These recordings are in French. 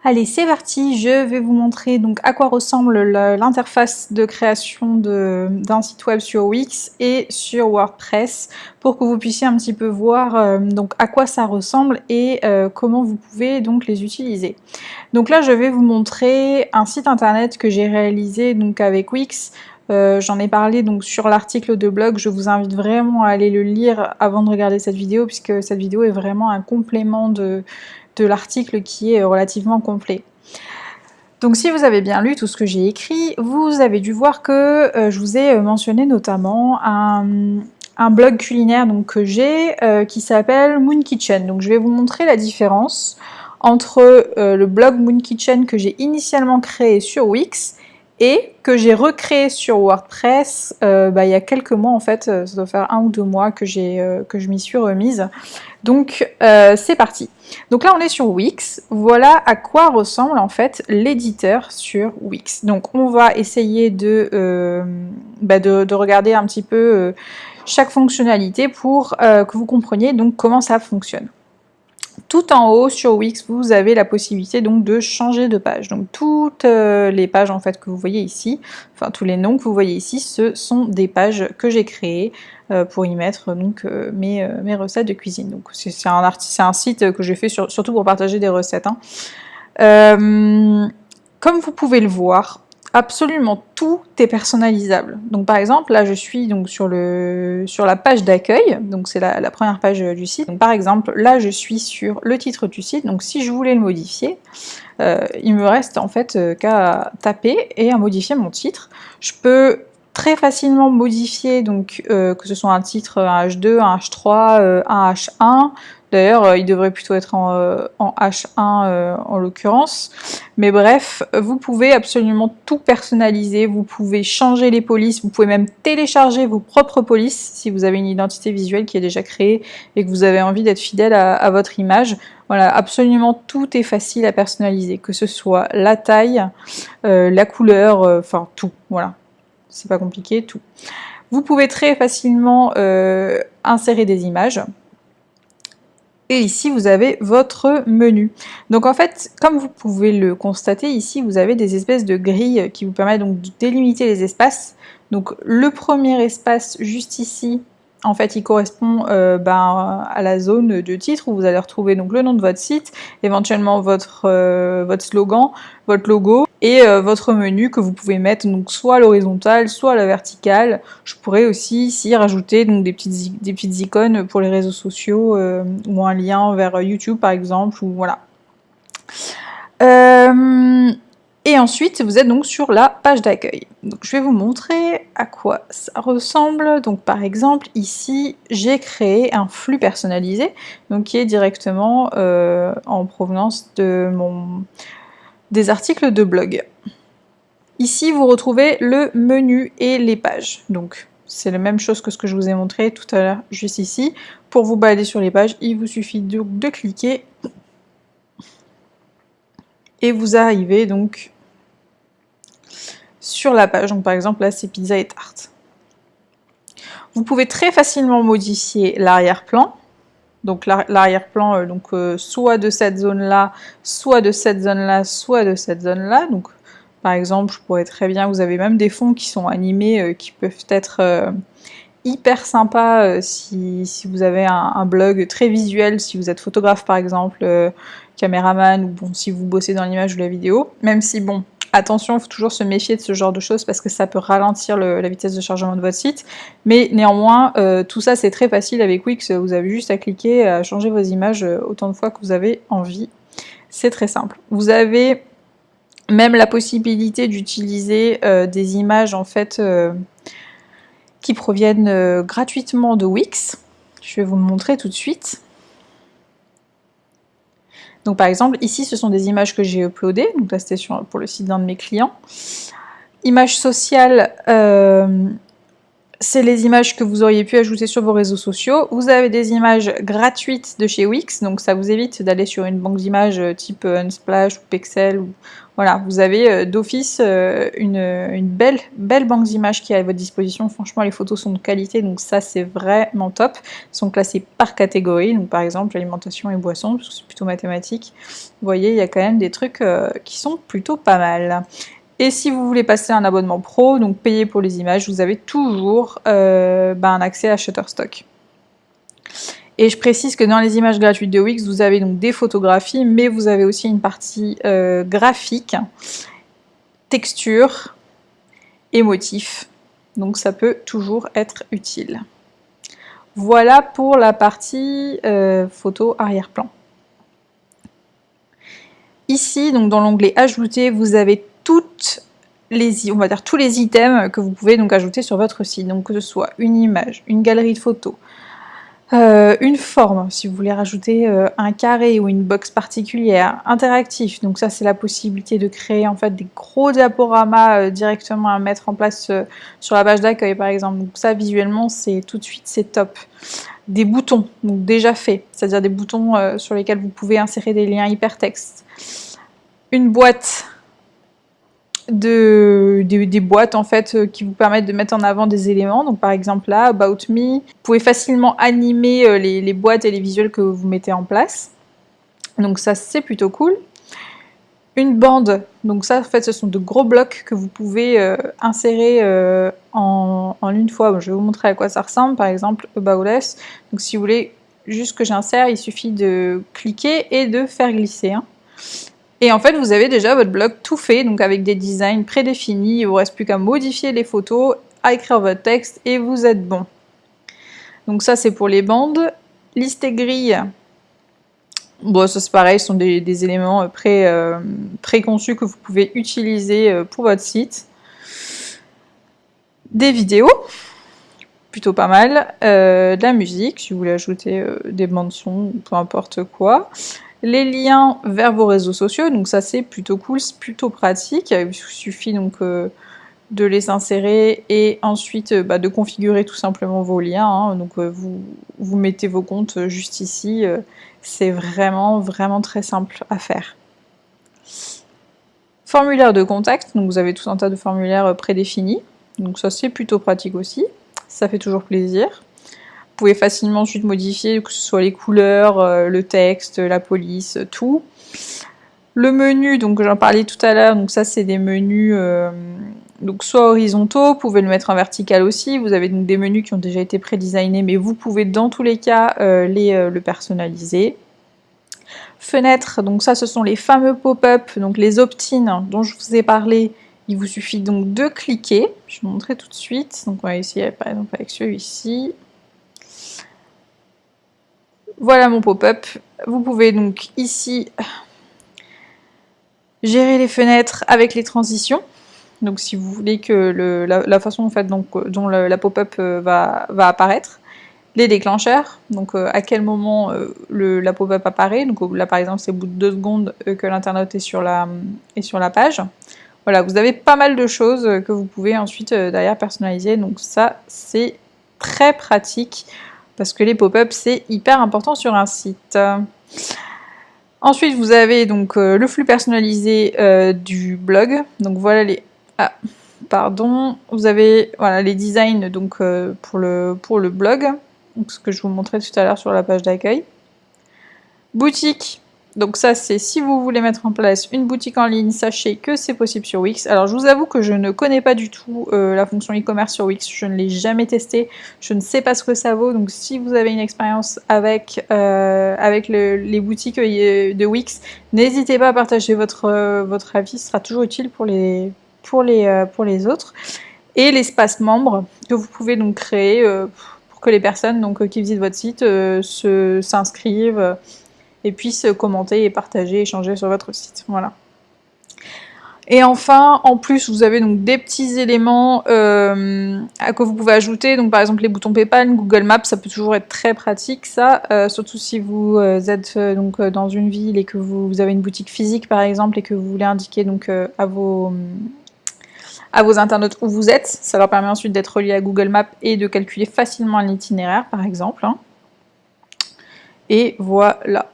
Allez, c'est parti, je vais vous montrer donc à quoi ressemble l'interface de création d'un site web sur Wix et sur WordPress pour que vous puissiez un petit peu voir donc à quoi ça ressemble et comment vous pouvez donc les utiliser. Donc là, je vais vous montrer un site internet que j'ai réalisé donc avec Wix. J'en ai parlé donc sur l'article de blog, je vous invite vraiment à aller le lire avant de regarder cette vidéo puisque cette vidéo est vraiment un complément de l'article qui est relativement complet. Donc si vous avez bien lu tout ce que j'ai écrit, vous avez dû voir que je vous ai mentionné notamment un blog culinaire donc, que j'ai qui s'appelle Moon Kitchen. Donc je vais vous montrer la différence entre le blog Moon Kitchen que j'ai initialement créé sur Wix et que j'ai recréé sur WordPress il y a quelques mois en fait, ça doit faire 1 ou 2 mois que je m'y suis remise. Donc c'est parti. Donc là on est sur Wix, voilà à quoi ressemble en fait l'éditeur sur Wix. Donc on va essayer de regarder un petit peu chaque fonctionnalité pour que vous compreniez donc comment ça fonctionne. Tout en haut sur Wix, vous avez la possibilité donc de changer de page. Donc toutes les pages en fait que vous voyez ici, enfin tous les noms que vous voyez ici, ce sont des pages que j'ai créées pour y mettre donc mes recettes de cuisine. Donc c'est un site que j'ai fait surtout pour partager des recettes. Comme vous pouvez le voir, absolument tout est personnalisable. Donc par exemple, là je suis donc sur la page d'accueil, donc c'est la première page du site. Donc par exemple, là je suis sur le titre du site, donc si je voulais le modifier, il me reste en fait qu'à taper et à modifier mon titre. Je peux très facilement modifier donc que ce soit un titre, un H2, un H3, un H1. D'ailleurs, il devrait plutôt être en H1 en l'occurrence. Mais bref, vous pouvez absolument tout personnaliser. Vous pouvez changer les polices. Vous pouvez même télécharger vos propres polices si vous avez une identité visuelle qui est déjà créée et que vous avez envie d'être fidèle à votre image. Voilà, absolument tout est facile à personnaliser, que ce soit la taille, la couleur, enfin tout. Voilà, c'est pas compliqué, tout. Vous pouvez très facilement insérer des images. Et ici, vous avez votre menu. Donc en fait, comme vous pouvez le constater, ici, vous avez des espèces de grilles qui vous permettent donc de délimiter les espaces. Donc le premier espace juste ici, en fait, il correspond à la zone de titre où vous allez retrouver donc le nom de votre site, éventuellement votre slogan, votre logo et votre menu que vous pouvez mettre donc soit à l'horizontale, soit à la verticale. Je pourrais aussi ici rajouter donc des petites icônes pour les réseaux sociaux ou un lien vers YouTube par exemple, ou voilà. Et ensuite, vous êtes donc sur la page d'accueil. Donc, je vais vous montrer à quoi ça ressemble. Donc, par exemple, ici, j'ai créé un flux personnalisé, donc qui est directement en provenance des articles de blog. Ici, vous retrouvez le menu et les pages. Donc, c'est la même chose que ce que je vous ai montré tout à l'heure, juste ici. Pour vous balader sur les pages, il vous suffit de cliquer et vous arrivez donc sur la page. Donc par exemple là c'est pizza et tarte. Vous pouvez très facilement modifier l'arrière-plan. Donc l'arrière-plan soit de cette zone-là, soit de cette zone-là, soit de cette zone-là. Donc par exemple, je pourrais très bien, vous avez même des fonds qui sont animés, qui peuvent être hyper sympas si vous avez un blog très visuel, si vous êtes photographe par exemple, caméraman, ou bon, si vous bossez dans l'image ou la vidéo. Même si bon, attention, il faut toujours se méfier de ce genre de choses parce que ça peut ralentir la vitesse de chargement de votre site. Mais néanmoins, tout ça c'est très facile avec Wix, vous avez juste à cliquer, à changer vos images autant de fois que vous avez envie. C'est très simple. Vous avez même la possibilité d'utiliser des images en fait qui proviennent gratuitement de Wix. Je vais vous le montrer tout de suite. Donc par exemple, ici ce sont des images que j'ai uploadées, donc là c'était pour le site d'un de mes clients. Image sociale, c'est les images que vous auriez pu ajouter sur vos réseaux sociaux. Vous avez des images gratuites de chez Wix, donc ça vous évite d'aller sur une banque d'images type Unsplash ou Pexel. Voilà, vous avez d'office une belle banque d'images qui est à votre disposition. Franchement, les photos sont de qualité, donc ça c'est vraiment top. Elles sont classées par catégorie, donc par exemple alimentation et boissons, parce que c'est plutôt mathématique. Vous voyez, il y a quand même des trucs qui sont plutôt pas mal. Et si vous voulez passer un abonnement pro, donc payer pour les images, vous avez toujours un accès à Shutterstock. Et je précise que dans les images gratuites de Wix, vous avez donc des photographies, mais vous avez aussi une partie graphique, texture et motif. Donc ça peut toujours être utile. Voilà pour la partie photo arrière-plan. Ici, donc dans l'onglet Ajouter, vous avez tous les items que vous pouvez donc ajouter sur votre site. Donc que ce soit une image, une galerie de photos, une forme, si vous voulez rajouter un carré ou une box particulière, interactif, donc ça c'est la possibilité de créer en fait des gros diaporamas directement à mettre en place sur la page d'accueil par exemple, donc ça visuellement c'est tout de suite c'est top. Des boutons, donc déjà faits, c'est-à-dire des boutons sur lesquels vous pouvez insérer des liens hypertextes. Une boîte des boîtes en fait qui vous permettent de mettre en avant des éléments, donc par exemple là, About Me, vous pouvez facilement animer les boîtes et les visuels que vous mettez en place, donc ça c'est plutôt cool. Une bande, donc ça en fait ce sont de gros blocs que vous pouvez insérer en une fois. Bon, je vais vous montrer à quoi ça ressemble, par exemple About Us, donc si vous voulez juste que j'insère, il suffit de cliquer et de faire glisser. Et en fait, vous avez déjà votre blog tout fait, donc avec des designs prédéfinis, il ne vous reste plus qu'à modifier les photos, à écrire votre texte, et vous êtes bon. Donc ça, c'est pour les bandes. Liste et grille, bon, ça c'est pareil, ce sont des éléments préconçus que vous pouvez utiliser pour votre site. Des vidéos, plutôt pas mal. De la musique, si vous voulez ajouter des bandes son, peu importe quoi. Les liens vers vos réseaux sociaux, donc ça c'est plutôt cool, c'est plutôt pratique, il suffit donc de les insérer et ensuite de configurer tout simplement vos liens, hein. Donc vous mettez vos comptes juste ici, c'est vraiment très simple à faire. Formulaire de contact, donc vous avez tout un tas de formulaires prédéfinis, donc ça c'est plutôt pratique aussi, ça fait toujours plaisir. Vous pouvez facilement ensuite modifier, que ce soit les couleurs, le texte, la police, tout. Le menu, donc j'en parlais tout à l'heure, donc ça c'est des menus donc soit horizontaux, vous pouvez le mettre en vertical aussi. Vous avez donc des menus qui ont déjà été prédesignés, mais vous pouvez dans tous les cas le personnaliser. Fenêtre, donc ça ce sont les fameux pop-up, donc les opt-in dont je vous ai parlé. Il vous suffit donc de cliquer. Je vais vous montrer tout de suite. Donc on va essayer par exemple avec celui-ci. Voilà mon pop-up. Vous pouvez donc ici gérer les fenêtres avec les transitions. Donc si vous voulez que la façon en fait, dont la pop-up va apparaître. Les déclencheurs, donc à quel moment la pop-up apparaît. Donc là par exemple c'est au bout de 2 secondes que l'internaute est sur la page. Voilà, vous avez pas mal de choses que vous pouvez ensuite derrière personnaliser. Donc ça c'est très pratique. Parce que les pop-up, c'est hyper important sur un site. Ensuite, vous avez donc le flux personnalisé du blog. Donc voilà les... Ah, pardon. Vous avez voilà, les designs donc, pour le blog. Donc, ce que je vous montrais tout à l'heure sur la page d'accueil. Boutique. Donc ça, c'est si vous voulez mettre en place une boutique en ligne, sachez que c'est possible sur Wix. Alors je vous avoue que je ne connais pas du tout la fonction e-commerce sur Wix, je ne l'ai jamais testé, je ne sais pas ce que ça vaut, donc si vous avez une expérience avec les boutiques de Wix, n'hésitez pas à partager votre avis, ce sera toujours utile pour les autres. Et l'espace membre que vous pouvez donc créer pour que les personnes donc, qui visitent votre site s'inscrivent et puissent commenter et partager, échanger sur votre site. Voilà. Et enfin, en plus, vous avez donc des petits éléments que vous pouvez ajouter. Donc par exemple les boutons PayPal, Google Maps, ça peut toujours être très pratique ça, surtout si vous êtes donc dans une ville et que vous avez une boutique physique par exemple et que vous voulez indiquer donc à vos à vos internautes où vous êtes. Ça leur permet ensuite d'être reliés à Google Maps et de calculer facilement l'itinéraire, par exemple. Et voilà,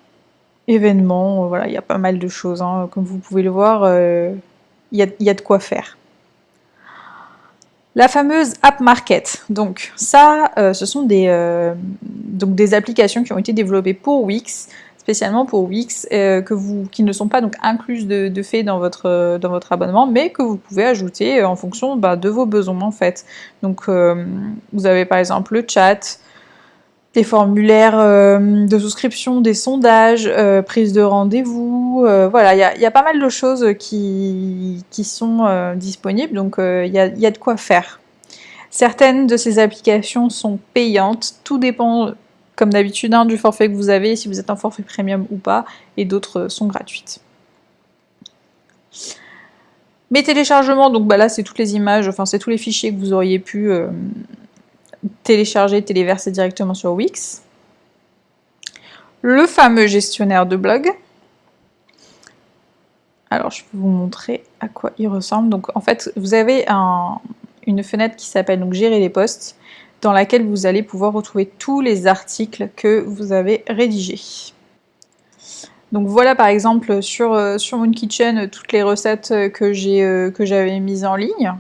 événements, voilà, il y a pas mal de choses. Comme vous pouvez le voir, il y a de quoi faire. La fameuse App Market, donc ça, ce sont des applications qui ont été développées pour Wix, spécialement pour Wix, qui ne sont pas donc incluses de fait dans votre abonnement, mais que vous pouvez ajouter en fonction de vos besoins en fait. Donc vous avez par exemple le chat, des formulaires de souscription, des sondages, prise de rendez-vous, voilà, il y a pas mal de choses qui sont disponibles, donc il y a de quoi faire. Certaines de ces applications sont payantes, tout dépend, comme d'habitude, du forfait que vous avez, si vous êtes en forfait premium ou pas, et d'autres sont gratuites. Mes téléchargements, donc là c'est toutes les images, enfin c'est tous les fichiers que vous auriez pu télécharger, téléverser directement sur Wix. Le fameux gestionnaire de blog. Alors je peux vous montrer à quoi il ressemble. Donc en fait vous avez une fenêtre qui s'appelle donc Gérer les posts, dans laquelle vous allez pouvoir retrouver tous les articles que vous avez rédigés. Donc voilà par exemple sur Moon Kitchen toutes les recettes que j'avais mises en ligne.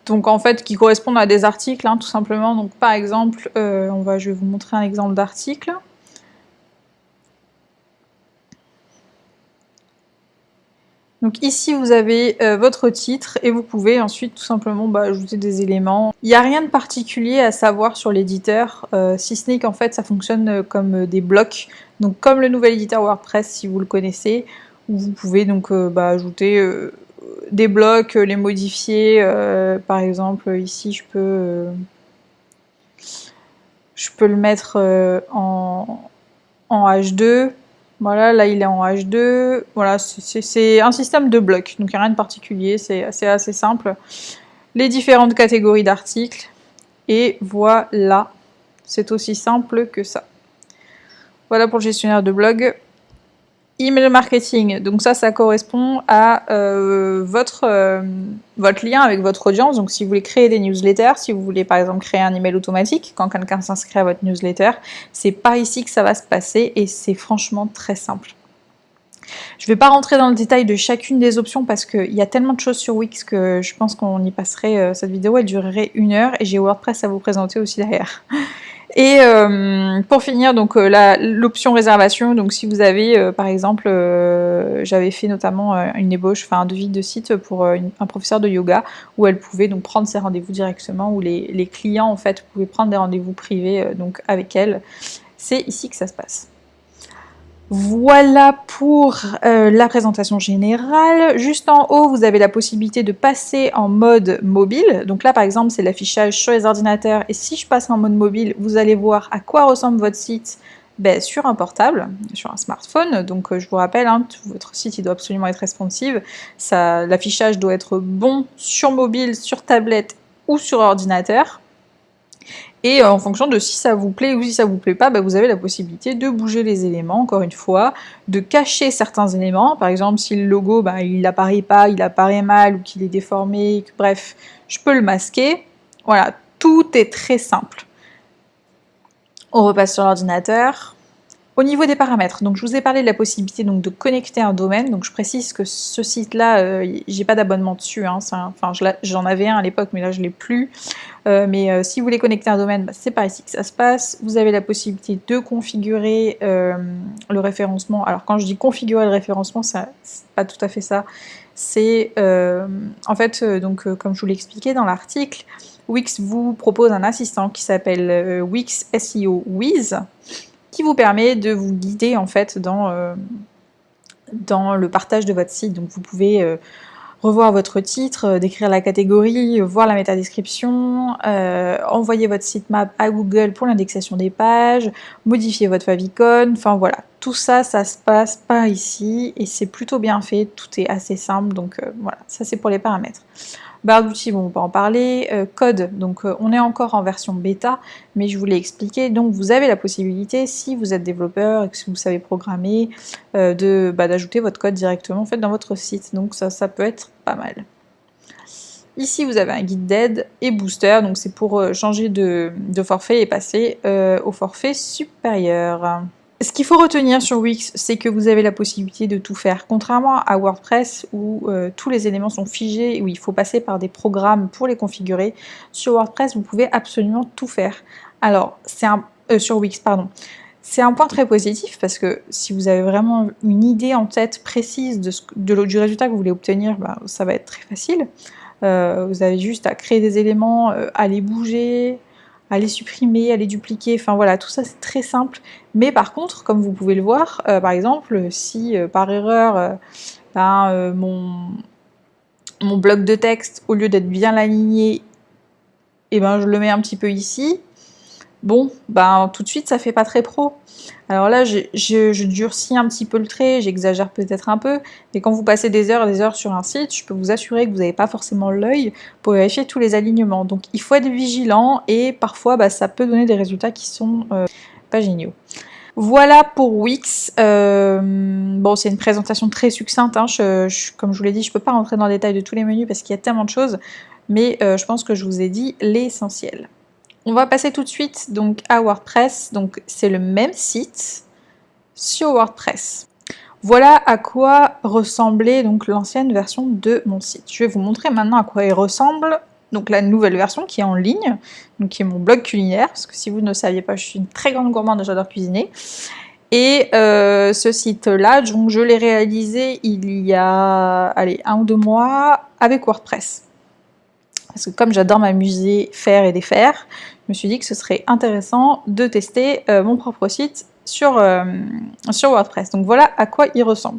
Donc en fait qui correspondent à des articles tout simplement. Donc par exemple, je vais vous montrer un exemple d'article. Donc ici vous avez votre titre et vous pouvez ensuite tout simplement ajouter des éléments. Il n'y a rien de particulier à savoir sur l'éditeur, si ce n'est qu'en fait ça fonctionne comme des blocs. Donc comme le nouvel éditeur WordPress si vous le connaissez, où vous pouvez donc ajouter des blocs, les modifier. Par exemple ici je peux le mettre en H2. Voilà, là il est en H2, voilà, c'est un système de blocs, donc il n'y a rien de particulier, c'est assez simple. Les différentes catégories d'articles, et voilà, c'est aussi simple que ça. Voilà pour le gestionnaire de blog. Email marketing, donc ça correspond à votre lien avec votre audience. Donc si vous voulez créer des newsletters, si vous voulez par exemple créer un email automatique quand quelqu'un s'inscrit à votre newsletter, c'est par ici que ça va se passer et c'est franchement très simple. Je ne vais pas rentrer dans le détail de chacune des options parce qu'il y a tellement de choses sur Wix que je pense qu'on y passerait, cette vidéo elle durerait 1 heure et j'ai WordPress à vous présenter aussi derrière. Et pour finir, donc l'option réservation, donc si vous avez par exemple, j'avais fait notamment une ébauche, enfin un devis de site pour un professeur de yoga où elle pouvait donc prendre ses rendez-vous directement, où les clients en fait pouvaient prendre des rendez-vous privés donc avec elle. C'est ici que ça se passe. Voilà pour la présentation générale. Juste en haut, vous avez la possibilité de passer en mode mobile. Donc là, par exemple, c'est l'affichage sur les ordinateurs. Et si je passe en mode mobile, vous allez voir à quoi ressemble votre site sur un portable, sur un smartphone. Donc je vous rappelle, votre site il doit absolument être responsive. L'affichage doit être bon sur mobile, sur tablette ou sur ordinateur. Et en fonction de si ça vous plaît ou si ça vous plaît pas, vous avez la possibilité de bouger les éléments, encore une fois, de cacher certains éléments. Par exemple, si le logo, il n'apparaît pas, il apparaît mal ou qu'il est déformé, bref, je peux le masquer. Voilà, tout est très simple. On repasse sur l'ordinateur. Au niveau des paramètres, donc je vous ai parlé de la possibilité donc, de connecter un domaine. Donc je précise que ce site-là, j'ai pas d'abonnement dessus. J'en avais un à l'époque, mais là je l'ai plus. Si vous voulez connecter un domaine, c'est par ici que ça se passe. Vous avez la possibilité de configurer le référencement. Alors quand je dis configurer le référencement, c'est pas tout à fait ça. C'est en fait, comme je vous l'ai expliqué dans l'article, Wix vous propose un assistant qui s'appelle Wix SEO Wiz, qui vous permet de vous guider en fait dans le partage de votre site. Donc vous pouvez revoir votre titre, décrire la catégorie, voir la métadescription, envoyer votre sitemap à Google pour l'indexation des pages, modifier votre favicon, enfin voilà. Tout ça, ça se passe par ici et c'est plutôt bien fait, tout est assez simple, donc voilà, ça c'est pour les paramètres. Barre d'outils, bon, on peut en parler. Code, donc on est encore en version bêta, mais je vous l'ai expliqué. Donc vous avez la possibilité, si vous êtes développeur et que vous savez programmer, d'ajouter votre code directement en fait, dans votre site. Donc ça peut être pas mal. Ici, vous avez un guide d'aide et booster, donc c'est pour changer de forfait et passer au forfait supérieur. Ce qu'il faut retenir sur Wix, c'est que vous avez la possibilité de tout faire. Contrairement à WordPress où tous les éléments sont figés, où il faut passer par des programmes pour les configurer, sur WordPress, vous pouvez absolument tout faire. Alors, sur Wix, pardon. C'est un point très positif parce que si vous avez vraiment une idée en tête précise du résultat que vous voulez obtenir, bah, ça va être très facile. Vous avez juste à créer des éléments, à les bouger, à les supprimer, à les dupliquer, enfin voilà, tout ça c'est très simple. Mais par contre, comme vous pouvez le voir, par exemple, si par erreur, mon bloc de texte, au lieu d'être bien aligné, et ben je le mets un petit peu ici, bon, ben tout de suite ça fait pas très pro. Alors là, je durcis un petit peu le trait, j'exagère peut-être un peu, mais quand vous passez des heures et des heures sur un site, je peux vous assurer que vous n'avez pas forcément l'œil pour vérifier tous les alignements. Donc il faut être vigilant et parfois bah, ça peut donner des résultats qui sont pas géniaux. Voilà pour Wix. Bon, c'est une présentation très succincte, hein. Comme je vous l'ai dit, je ne peux pas rentrer dans le détail de tous les menus parce qu'il y a tellement de choses, mais je pense que je vous ai dit l'essentiel. On va passer tout de suite donc à WordPress. Donc c'est le même site sur WordPress. Voilà à quoi ressemblait donc l'ancienne version de mon site. Je vais vous montrer maintenant à quoi il ressemble. Donc la nouvelle version qui est en ligne, donc qui est mon blog culinaire, parce que si vous ne saviez pas, je suis une très grande gourmande et j'adore cuisiner. Et ce site-là, donc je l'ai réalisé il y a 1 ou 2 mois avec WordPress. Parce que comme j'adore m'amuser, faire et défaire, je me suis dit que ce serait intéressant de tester mon propre site sur WordPress. Donc voilà à quoi il ressemble.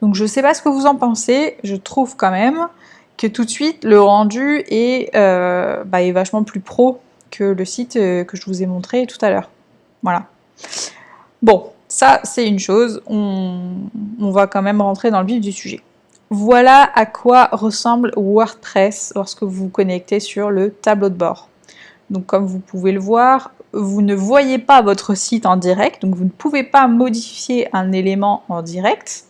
Donc je ne sais pas ce que vous en pensez, je trouve quand même que tout de suite le rendu est vachement plus pro que le site que je vous ai montré tout à l'heure. Voilà. Bon, ça c'est une chose, on va quand même rentrer dans le vif du sujet. Voilà à quoi ressemble WordPress lorsque vous vous connectez sur le tableau de bord. Donc comme vous pouvez le voir, vous ne voyez pas votre site en direct, donc vous ne pouvez pas modifier un élément en direct.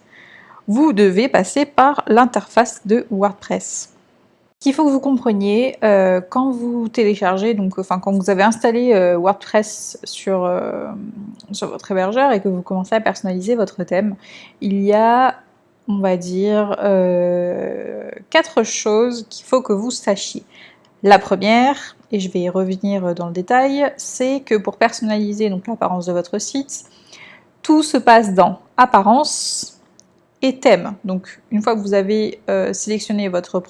Vous devez passer par l'interface de WordPress. Ce qu'il faut que vous compreniez, quand vous téléchargez, quand vous avez installé WordPress sur votre hébergeur et que vous commencez à personnaliser votre thème, il y a, on va dire, 4 choses qu'il faut que vous sachiez. La première, et je vais y revenir dans le détail, c'est que pour personnaliser donc l'apparence de votre site, tout se passe dans Apparence et Thème. Donc une fois que vous avez sélectionné votre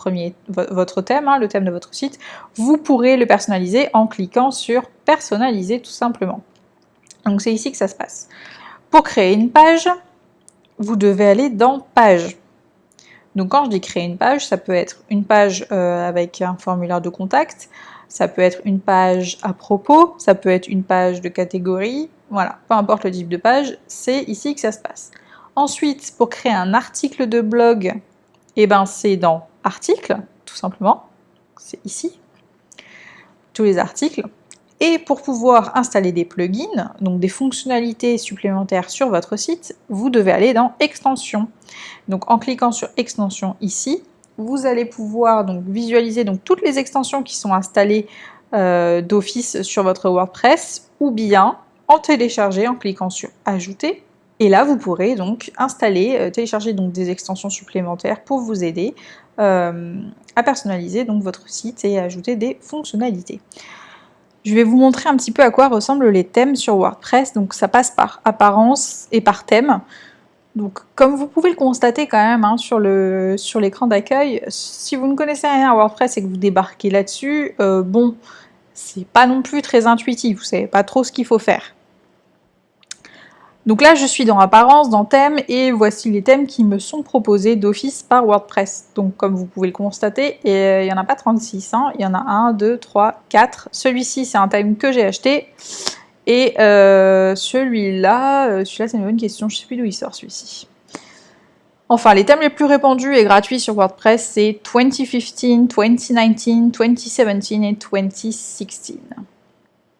thème, le thème de votre site, vous pourrez le personnaliser en cliquant sur Personnaliser tout simplement. Donc c'est ici que ça se passe. Pour créer une page, vous devez aller dans Page. Donc quand je dis créer une page, ça peut être une page avec un formulaire de contact, ça peut être une page à propos, ça peut être une page de catégorie, voilà, peu importe le type de page, c'est ici que ça se passe. Ensuite, pour créer un article de blog, c'est dans Articles, tout simplement, c'est ici, tous les articles. Et pour pouvoir installer des plugins, donc des fonctionnalités supplémentaires sur votre site, vous devez aller dans Extensions. Donc en cliquant sur Extensions ici, vous allez pouvoir donc visualiser donc toutes les extensions qui sont installées d'office sur votre WordPress, ou bien en télécharger en cliquant sur Ajouter. Et là, vous pourrez donc télécharger donc des extensions supplémentaires pour vous aider à personnaliser donc votre site et à ajouter des fonctionnalités. Je vais vous montrer un petit peu à quoi ressemblent les thèmes sur WordPress. Donc ça passe par apparence et par thème. Donc comme vous pouvez le constater quand même sur l'écran d'accueil, si vous ne connaissez rien à WordPress et que vous débarquez là-dessus, c'est pas non plus très intuitif, vous savez pas trop ce qu'il faut faire. Donc là, je suis dans Apparence, dans Thème, et voici les thèmes qui me sont proposés d'office par WordPress. Donc comme vous pouvez le constater, il n'y en a pas 36, il y en a 1, 2, 3, 4. Celui-ci, c'est un thème que j'ai acheté. Et celui-là, c'est une bonne question, je ne sais plus d'où il sort celui-ci. Enfin, les thèmes les plus répandus et gratuits sur WordPress, c'est 2015, 2019, 2017 et 2016.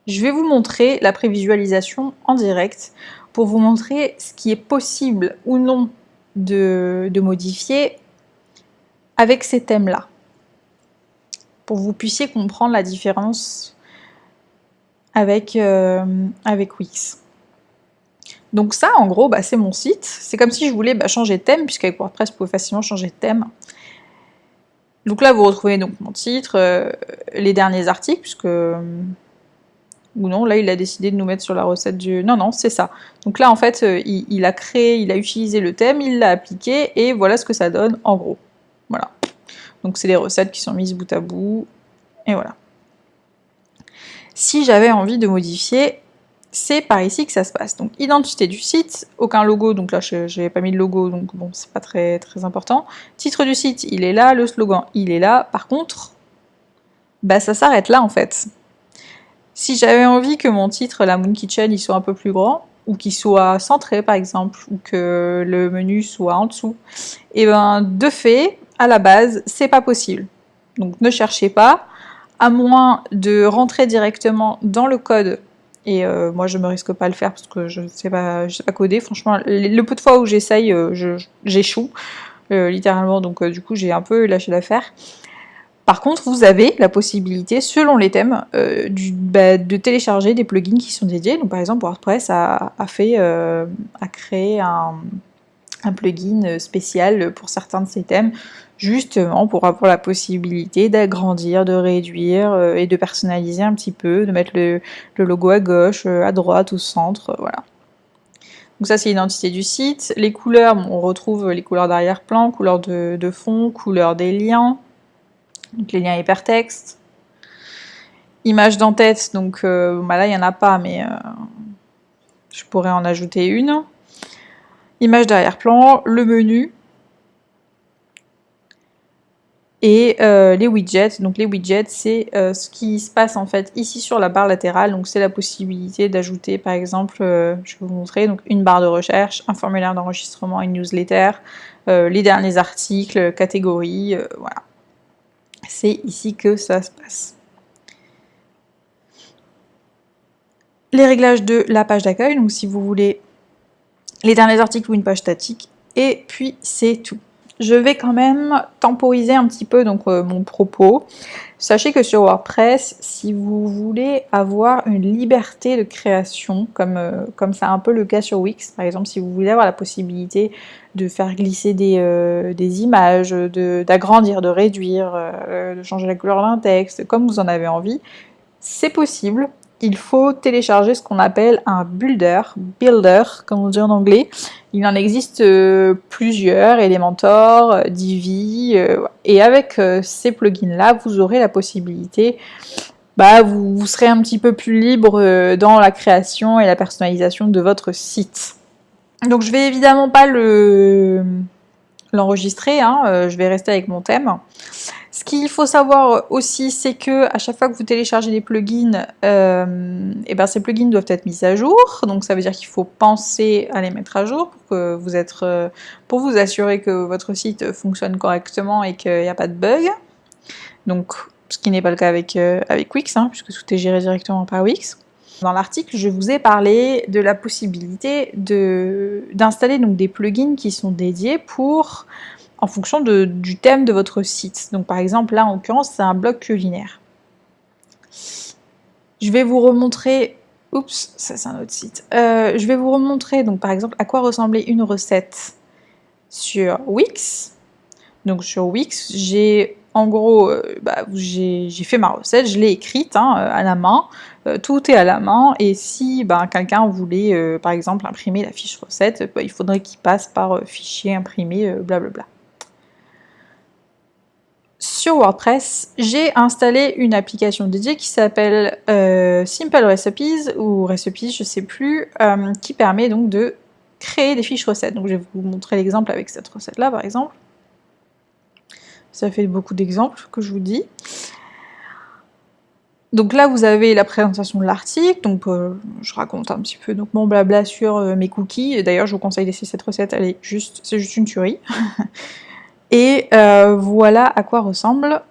Je vais vous montrer la prévisualisation en direct pour vous montrer ce qui est possible ou non de modifier avec ces thèmes-là. pour que vous puissiez comprendre la différence avec Wix. Donc ça, en gros, c'est mon site. C'est comme si je voulais changer de thème, puisqu'avec WordPress, vous pouvez facilement changer de thème. Donc là, vous retrouvez donc mon titre, les derniers articles, puisque... ou non, là, il a décidé de nous mettre sur la recette du... Non, c'est ça. Donc là, en fait, il a utilisé le thème, il l'a appliqué, et voilà ce que ça donne, en gros. Voilà. Donc c'est les recettes qui sont mises bout à bout, et voilà. Si j'avais envie de modifier, c'est par ici que ça se passe. Donc identité du site, aucun logo, donc là j'avais pas mis de logo, donc bon, c'est pas très important. Titre du site, il est là, le slogan, il est là. Par contre, ça s'arrête là en fait. Si j'avais envie que mon titre, la Moon Kitchen, il soit un peu plus grand, ou qu'il soit centré par exemple, ou que le menu soit en dessous, et de fait, à la base, c'est pas possible. Donc ne cherchez pas, à moins de rentrer directement dans le code, et moi je me risque pas à le faire parce que je sais pas coder, franchement, le peu de fois où j'essaye, j'échoue, littéralement, donc du coup j'ai un peu lâché l'affaire. Par contre, vous avez la possibilité, selon les thèmes, de télécharger des plugins qui sont dédiés. Donc, par exemple, WordPress a créé un plugin spécial pour certains de ces thèmes, justement pour avoir la possibilité d'agrandir, de réduire et de personnaliser un petit peu, de mettre le logo à gauche, à droite, au centre, voilà. Donc ça, c'est l'identité du site. Les couleurs, on retrouve les couleurs d'arrière-plan, couleurs de fond, couleurs des liens. Donc les liens hypertextes. Image d'en-tête, donc là il n'y en a pas, mais je pourrais en ajouter une. Image d'arrière-plan, le menu. Et les widgets. Donc les widgets, c'est ce qui se passe en fait ici sur la barre latérale. Donc c'est la possibilité d'ajouter par exemple, je vais vous montrer, donc une barre de recherche, un formulaire d'enregistrement, une newsletter, les derniers articles, catégories, voilà. C'est ici que ça se passe. Les réglages de la page d'accueil, donc si vous voulez les derniers articles ou une page statique, et puis c'est tout. Je vais quand même temporiser un petit peu donc mon propos. Sachez que sur WordPress, si vous voulez avoir une liberté de création, comme c'est un peu le cas sur Wix, par exemple, si vous voulez avoir la possibilité de faire glisser des images, d'agrandir, de réduire, de changer la couleur d'un texte, comme vous en avez envie, c'est possible. Il faut télécharger ce qu'on appelle un builder, comme on dit en anglais. Il en existe plusieurs, Elementor, Divi, et avec ces plugins-là, vous aurez la possibilité, vous serez un petit peu plus libre dans la création et la personnalisation de votre site. Donc je vais évidemment pas l'enregistrer, je vais rester avec mon thème. Ce qu'il faut savoir aussi, c'est que à chaque fois que vous téléchargez des plugins, ces plugins doivent être mis à jour. Donc ça veut dire qu'il faut penser à les mettre à jour pour vous assurer que votre site fonctionne correctement et qu'il n'y a pas de bug. Donc ce qui n'est pas le cas avec Wix, puisque tout est géré directement par Wix. Dans l'article, je vous ai parlé de la possibilité d'installer donc des plugins qui sont dédiés en fonction du thème de votre site. Donc par exemple, là en l'occurrence, c'est un blog culinaire. Je vais vous remontrer... Oups, ça c'est un autre site. Je vais vous remontrer donc par exemple à quoi ressemblait une recette sur Wix. Donc sur Wix, j'ai en gros, j'ai fait ma recette, je l'ai écrite à la main, tout est à la main, et si quelqu'un voulait par exemple imprimer la fiche recette, il faudrait qu'il passe par fichier imprimé, blablabla. Sur WordPress, j'ai installé une application dédiée qui s'appelle Simple Recipes, ou Recipes, je sais plus, qui permet donc de créer des fiches recettes. Donc je vais vous montrer l'exemple avec cette recette-là par exemple. Ça fait beaucoup d'exemples que je vous dis. Donc là, vous avez la présentation de l'article, donc je raconte un petit peu donc, mon blabla sur mes cookies. D'ailleurs, je vous conseille d'essayer cette recette, c'est juste une tuerie. Et voilà à quoi ressemble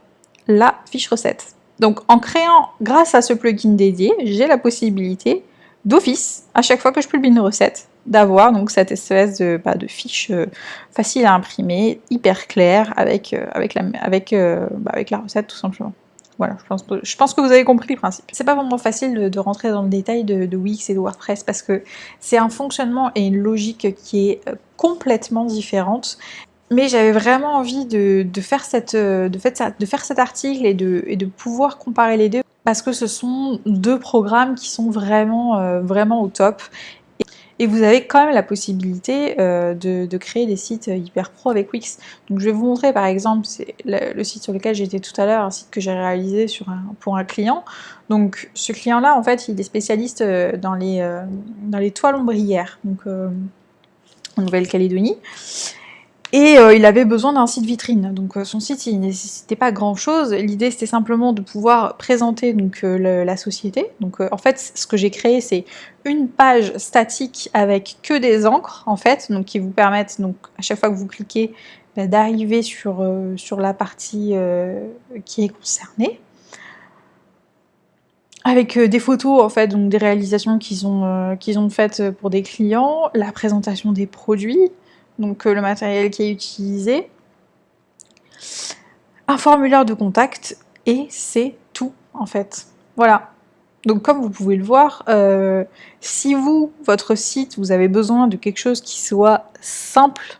la fiche recette. Donc en créant, grâce à ce plugin dédié, j'ai la possibilité d'office, à chaque fois que je publie une recette, d'avoir donc cette espèce de fiche facile à imprimer, hyper claire, avec la recette tout simplement. voilà, je pense que vous avez compris le principe. C'est pas vraiment facile de rentrer dans le détail de Wix et de WordPress parce que c'est un fonctionnement et une logique qui est complètement différente. Mais j'avais vraiment envie de faire cet article et de pouvoir comparer les deux parce que ce sont deux programmes qui sont vraiment, vraiment au top. Et vous avez quand même la possibilité de créer des sites hyper pro avec Wix. Donc je vais vous montrer par exemple, c'est le site sur lequel j'étais tout à l'heure, un site que j'ai réalisé pour un client. Donc ce client-là, en fait, il est spécialiste dans les toiles ombrières, donc en Nouvelle-Calédonie. Et il avait besoin d'un site vitrine, donc son site il nécessitait pas grand chose, l'idée c'était simplement de pouvoir présenter donc, la société, donc en fait ce que j'ai créé c'est une page statique avec que des encres en fait, donc qui vous permettent donc à chaque fois que vous cliquez d'arriver sur la partie qui est concernée, avec des photos en fait, donc des réalisations qu'ils ont faites pour des clients, la présentation des produits, donc le matériel qui est utilisé, un formulaire de contact, et c'est tout en fait. Voilà. Donc comme vous pouvez le voir, si votre site, vous avez besoin de quelque chose qui soit simple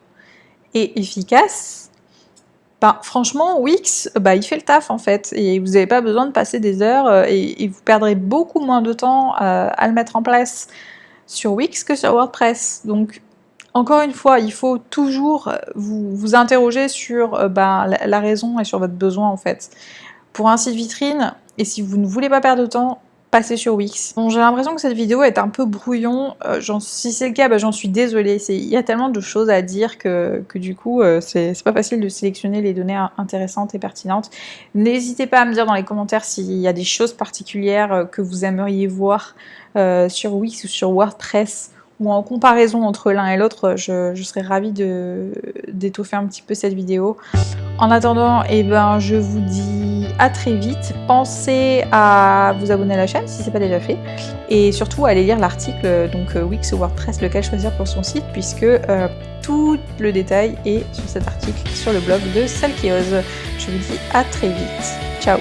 et efficace, ben, franchement, Wix, il fait le taf en fait, et vous n'avez pas besoin de passer des heures, et vous perdrez beaucoup moins de temps à le mettre en place sur Wix que sur WordPress. Donc encore une fois, il faut toujours vous interroger sur la raison et sur votre besoin en fait. Pour un site vitrine, et si vous ne voulez pas perdre de temps, passez sur Wix. Bon, j'ai l'impression que cette vidéo est un peu brouillon, si c'est le cas, j'en suis désolée, il y a tellement de choses à dire que du coup, c'est pas facile de sélectionner les données intéressantes et pertinentes. N'hésitez pas à me dire dans les commentaires s'il y a des choses particulières que vous aimeriez voir sur Wix ou sur WordPress, ou en comparaison entre l'un et l'autre, je serais ravie d'étoffer un petit peu cette vidéo. En attendant, je vous dis à très vite. Pensez à vous abonner à la chaîne si ce n'est pas déjà fait. Et surtout, allez lire l'article, donc Wix ou WordPress, lequel choisir pour son site, puisque tout le détail est sur cet article sur le blog de Celle qui ose. Je vous dis à très vite. Ciao!